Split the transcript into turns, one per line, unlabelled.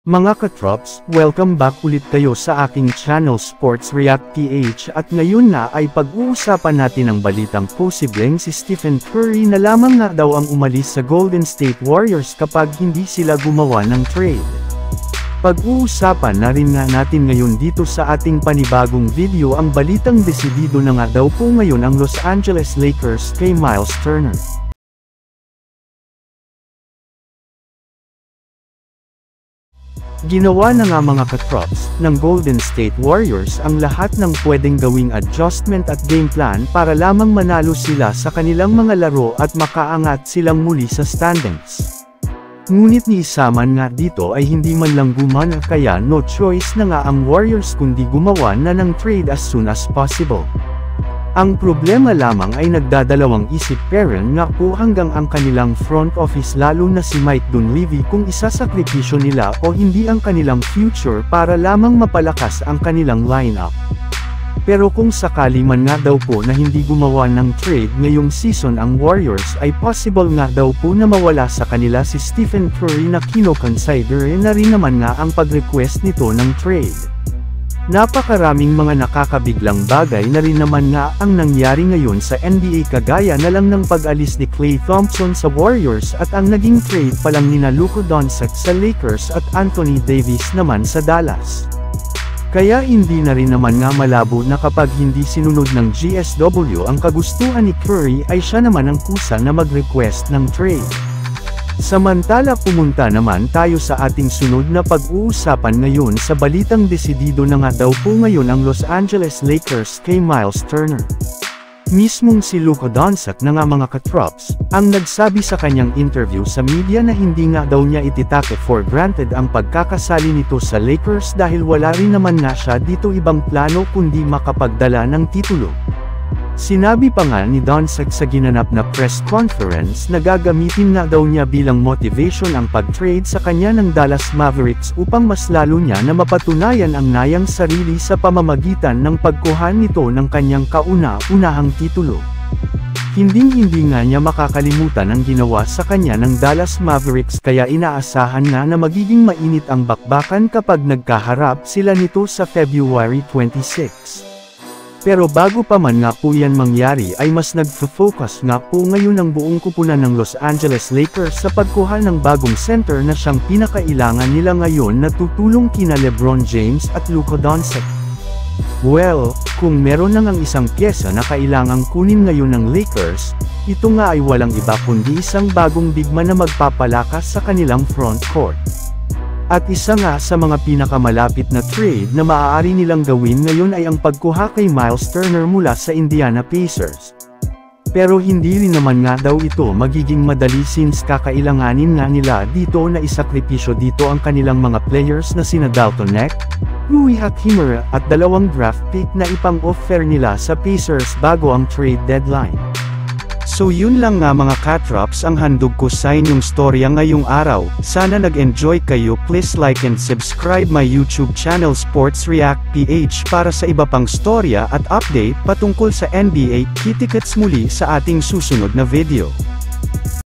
Mga katrops, welcome back ulit kayo sa aking channel Sports React PH at ngayon na ay pag-uusapan natin ang balitang posibleng si Stephen Curry na lamang nga daw ang umalis sa Golden State Warriors kapag hindi sila gumawa ng trade. Pag-uusapan na rin nga natin ngayon dito sa ating panibagong video ang balitang desidido na nga daw po ngayon ang Los Angeles Lakers kay Miles Turner. Ginawa na nga mga katrops ng Golden State Warriors ang lahat ng pwedeng gawing adjustment at game plan para lamang manalo sila sa kanilang mga laro at makaangat silang muli sa standings. Ngunit niisaman nga dito ay hindi man lang gumana kaya no choice na nga ang Warriors kundi gumawa na ng trade as soon as possible. Ang problema lamang ay nagdadalawang isip parent nga po hanggang ang kanilang front office lalo na si Mike Dunleavy kung isasakripisyo nila o hindi ang kanilang future para lamang mapalakas ang kanilang lineup. Pero kung sakali man nga daw po na hindi gumawa ng trade ngayong season ang Warriors ay possible nga daw po na mawala sa kanila si Stephen Curry na kino-consider na rin naman nga ang pag-request nito ng trade. Napakaraming mga nakakabiglang bagay na rin naman nga ang nangyari ngayon sa NBA kagaya na lang ng pag-alis ni Klay Thompson sa Warriors at ang naging trade palang nina Luka Doncic sa Lakers at Anthony Davis naman sa Dallas. Kaya hindi na rin naman nga malabo na kapag hindi sinunod ng GSW ang kagustuhan ni Curry ay siya naman ang kusa na mag-request ng trade. Samantala pumunta naman tayo sa ating sunod na pag-uusapan ngayon sa balitang desidido na nga daw po ngayon ang Los Angeles Lakers kay Miles Turner. Mismong si Luka Doncic na nga mga katrops, ang nagsabi sa kanyang interview sa media na hindi nga daw niya ititake for granted ang pagkakasali nito sa Lakers dahil wala rin naman nga siya dito ibang plano kundi makapagdala ng titulo. Sinabi pa nga ni Doncic sa ginanap na press conference na gagamitin nga daw niya bilang motivation ang pag-trade sa kanya ng Dallas Mavericks upang mas lalo niya na mapatunayan ang nayang sarili sa pamamagitan ng pagkuha nito ng kanyang kauna-unahang titulo. Hindi nga niya makakalimutan ang ginawa sa kanya ng Dallas Mavericks kaya inaasahan nga na magiging mainit ang bakbakan kapag nagkaharap sila nito sa February 26. Pero bago pa man nga po yan mangyari ay mas nagfo-focus nga po ngayon ang buong kupunan ng Los Angeles Lakers sa pagkuha ng bagong center na siyang pinakailangan nila ngayon na tutulong kina LeBron James at Luka Doncic. Well, kung meron nang ang isang pyesa na kailangang kunin ngayon ng Lakers, ito nga ay walang iba kundi isang bagong bigman na magpapalakas sa kanilang front court. At isa nga sa mga pinakamalapit na trade na maaari nilang gawin ngayon ay ang pagkuha kay Miles Turner mula sa Indiana Pacers. Pero hindi rin naman nga daw ito magiging madali since kakailanganin nga nila dito na isakripisyo dito ang kanilang mga players na sina Dalton Neck, Rui Hachimura at 2 draft pick na ipang-offer nila sa Pacers bago ang trade deadline. So yun lang nga mga katrops ang handog ko sa inyong storya ngayong araw. Sana nag-enjoy kayo. Please like and subscribe my YouTube channel Sports React PH para sa iba pang storya at update patungkol sa NBA. Kita-kits muli sa ating susunod na video.